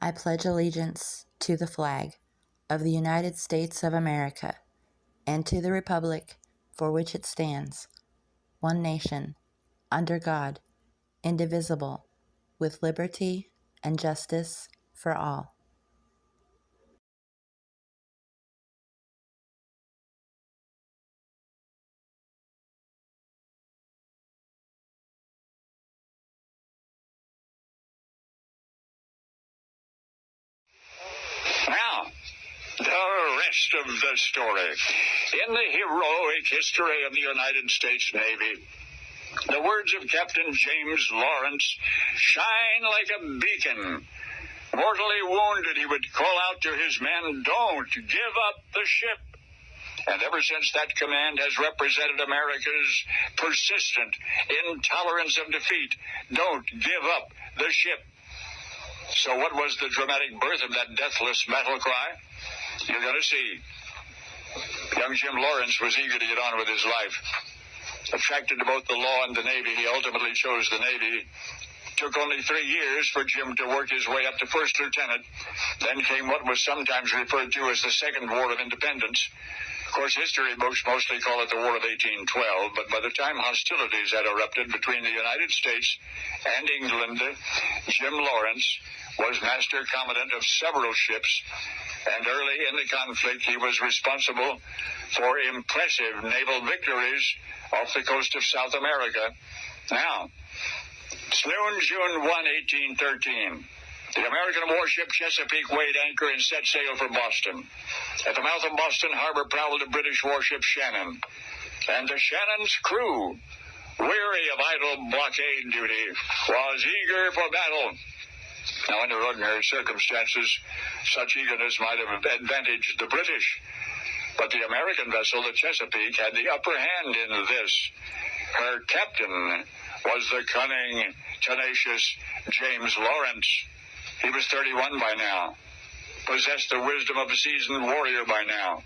I pledge allegiance to the flag of the United States of America and to the republic for which it stands, one nation, under God, indivisible, with liberty and justice for all. Now, the rest of the story. In the heroic history of the United States Navy, the words of Captain James Lawrence shine like a beacon. Mortally wounded, he would call out to his men, "Don't give up the ship." And ever since that command has represented America's persistent intolerance of defeat. Don't give up the ship. So what was the dramatic birth of that deathless battle cry? You're going to see. Young Jim Lawrence was eager to get on with his life. Attracted to both the law and the Navy, he ultimately chose the Navy. Took only 3 years for Jim to work his way up to first lieutenant. Then came what was sometimes referred to as the Second War of Independence. Of course, history books mostly call it the War of 1812, but by the time hostilities had erupted between the United States and England, Jim Lawrence was master commandant of several ships, and early in the conflict he was responsible for impressive naval victories off the coast of South America. Now, it's noon, June 1, 1813. The American warship Chesapeake weighed anchor and set sail for Boston. At the mouth of Boston Harbor prowled the British warship Shannon. And the Shannon's crew, weary of idle blockade duty, was eager for battle. Now, under ordinary circumstances, such eagerness might have advantaged the British. But the American vessel, the Chesapeake, had the upper hand in this. Her captain was the cunning, tenacious James Lawrence. He was 31 by now, possessed the wisdom of a seasoned warrior by now.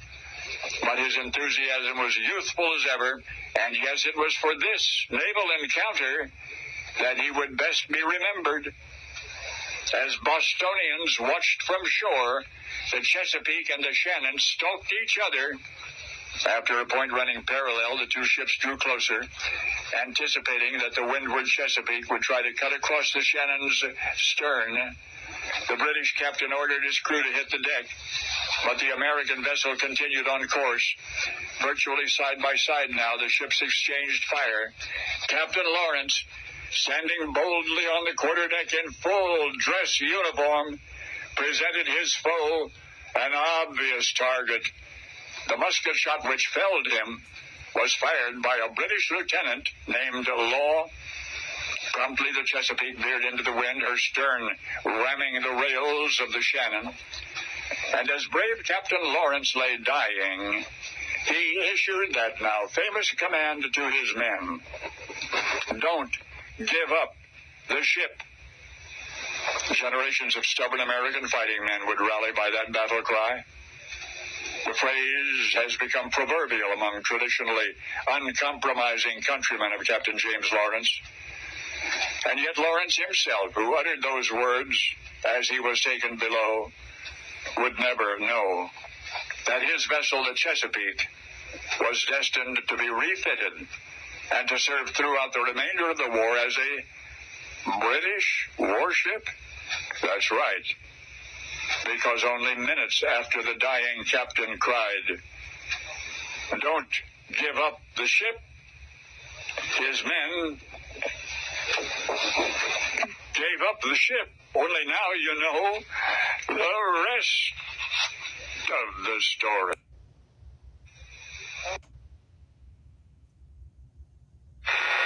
But his enthusiasm was youthful as ever, and yes, it was for this naval encounter that he would best be remembered. As Bostonians watched from shore, the Chesapeake and the Shannon stalked each other. After a point running parallel, the two ships drew closer, anticipating that the windward Chesapeake would try to cut across the Shannon's stern. The British captain ordered his crew to hit the deck, but the American vessel continued on course. Virtually side by side now, the ships exchanged fire. Captain Lawrence, standing boldly on the quarterdeck in full dress uniform, presented his foe an obvious target. The musket shot which felled him was fired by a British lieutenant named Law. Promptly the Chesapeake veered into the wind, her stern ramming the rails of the Shannon. And as brave Captain Lawrence lay dying, he issued that now famous command to his men: "Don't give up the ship." Generations of stubborn American fighting men would rally by that battle cry. The phrase has become proverbial among traditionally uncompromising countrymen of Captain James Lawrence. And yet Lawrence himself, who uttered those words as he was taken below, would never know that his vessel, the Chesapeake, was destined to be refitted and to serve throughout the remainder of the war as a British warship. That's right, because only minutes after the dying captain cried, "Don't give up the ship," his men gave up the ship. Only now you know the rest of the story.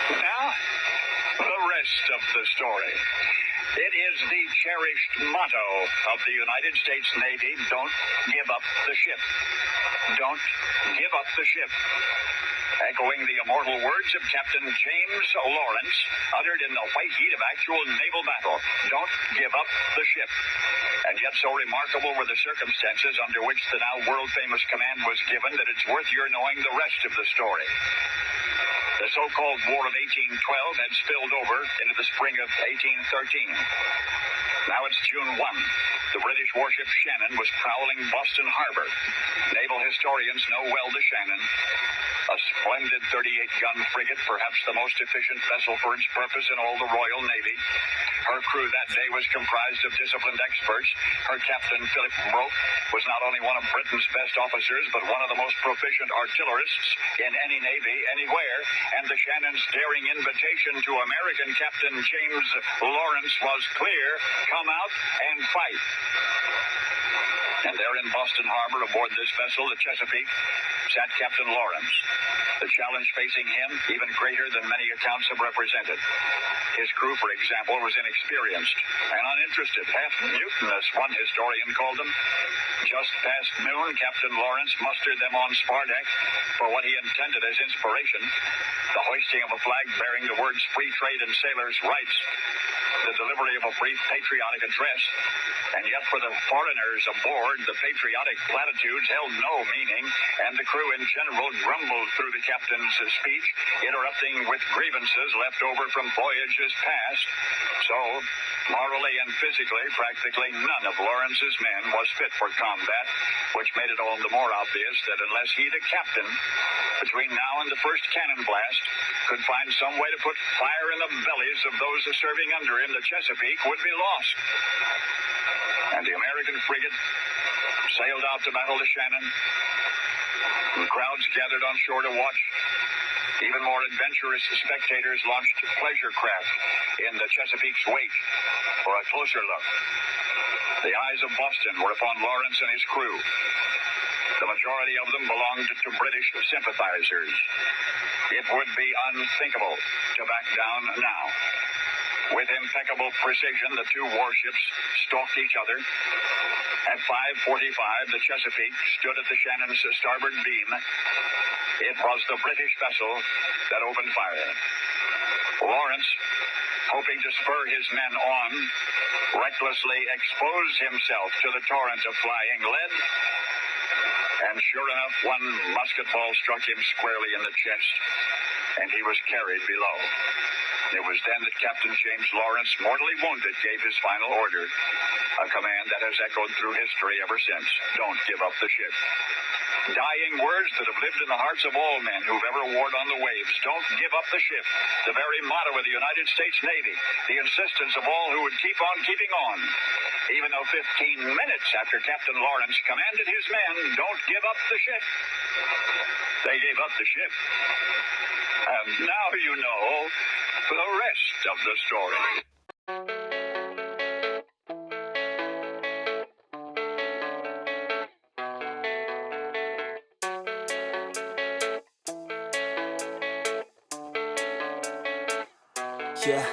Now, the rest of the story. It is the cherished motto of the United States Navy: don't give up the ship. Don't give up the ship. Echoing the immortal words of Captain James Lawrence, uttered in the white heat of actual naval battle: don't give up the ship. And yet so remarkable were the circumstances under which the now world-famous command was given that it's worth your knowing the rest of the story. The so-called War of 1812 had spilled over into the spring of 1813. Now it's June 1. The British warship Shannon was prowling Boston Harbor. Naval historians know well the Shannon, a splendid 38-gun frigate, perhaps the most efficient vessel for its purpose in all the Royal Navy. Her crew that day was comprised of disciplined experts. Her captain, Philip Broke, was not only one of Britain's best officers, but one of the most proficient artillerists in any navy, anywhere. And the Shannon's daring invitation to American Captain James Lawrence was clear: come out and fight. And there in Boston Harbor, aboard this vessel, the Chesapeake, sat Captain Lawrence. The challenge facing him, even greater than many accounts have represented. His crew, for example, was inexperienced and uninterested, half mutinous, one historian called them. Just past noon, Captain Lawrence mustered them on spar deck for what he intended as inspiration: the hoisting of a flag bearing the words "Free Trade and Sailors' Rights," the delivery of a brief patriotic address. And yet for the foreigners aboard, the patriotic platitudes held no meaning, and the crew in general grumbled through the captain's speech, interrupting with grievances left over from voyages past. So, morally and physically, practically none of Lawrence's men was fit for combat, which made it all the more obvious that unless he, the captain, between now and the first cannon blast, could find some way to put fire in the bellies of those serving under him, the Chesapeake would be lost. And the American frigate sailed out to battle the Shannon. And crowds gathered on shore to watch. Even more adventurous spectators launched pleasure craft in the Chesapeake's wake for a closer look. The eyes of Boston were upon Lawrence and his crew. The majority of them belonged to British sympathizers. It would be unthinkable to back down now. With impeccable precision, the two warships stalked each other. At 5:45, the Chesapeake stood at the Shannon's starboard beam. It was the British vessel that opened fire. Lawrence, hoping to spur his men on, recklessly exposed himself to the torrent of flying lead. And sure enough, one musket ball struck him squarely in the chest, and he was carried below. It was then that Captain James Lawrence, mortally wounded, gave his final order, a command that has echoed through history ever since: don't give up the ship. Dying words that have lived in the hearts of all men who've ever warred on the waves. Don't give up the ship. The very motto of the United States Navy. The insistence of all who would keep on keeping on. Even though 15 minutes after Captain Lawrence commanded his men, don't give up the ship, they gave up the ship. And now you know the rest of the story. Yeah,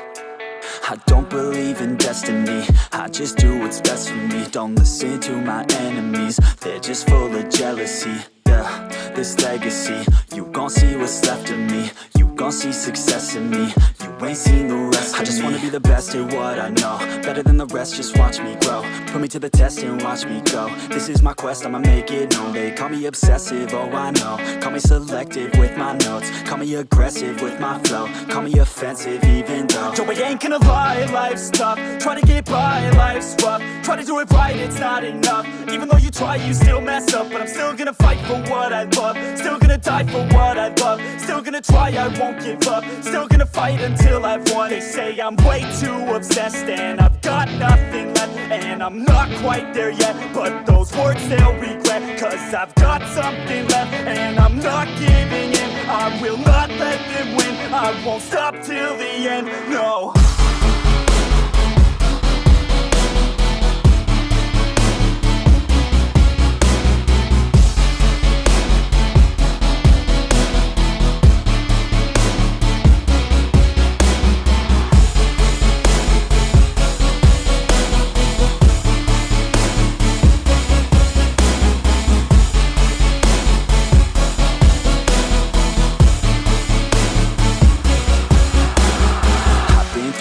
I don't believe in destiny, I just do what's best for me. Don't listen to my enemies, they're just full of jealousy. Yeah, this legacy, you gon' see what's left of me. You gon' see success in me, you ain't seen the rest of me. I just wanna be the best at what I know, better than the rest, just watch me grow. Put me to the test and watch me go. This is my quest, I'ma make it known. They call me obsessive, oh I know. Call me selective with my notes, call me aggressive with my flow, call me offensive even though Joe, I ain't gonna lie, life's tough. Try to get by, life's rough. Try to do it right, it's not enough. Even though you try, you still mess up. But I'm still gonna fight for what I love, still gonna die for what I love, still gonna try, I won't give up, still gonna fight until I've won. They say I'm way too obsessed and I've got nothing left, and I'm not quite there yet, but those words they'll regret, cause I've got something left and I'm not giving in. I will not let them win, I won't stop till the end, no.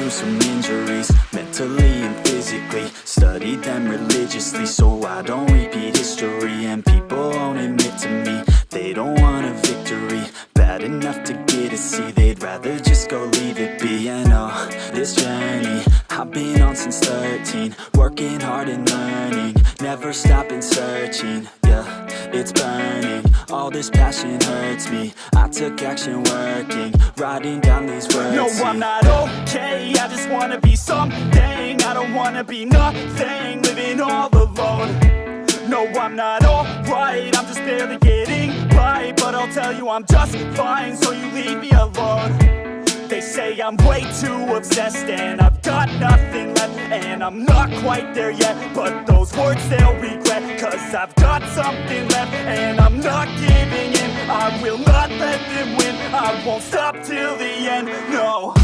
Some injuries, mentally and physically. Studied them religiously so I don't repeat history. And people won't admit to me they don't want a victory. had enough to get a see. They'd rather just go leave it be. And oh, this journey I've been on since 13, working hard and learning, never stopping searching. Yeah, it's burning, all this passion hurts me. I took action working, writing down these words. No, I'm not okay, I just wanna be something. I don't wanna be nothing, living all alone. No, I'm not alright, I'm just barely getting by. But I'll tell you I'm just fine, so you leave me alone. They say I'm way too obsessed and I've got nothing left, and I'm not quite there yet, but those words they'll regret. Cause I've got something left and I'm not giving in. I will not let them win, I won't stop till the end, no.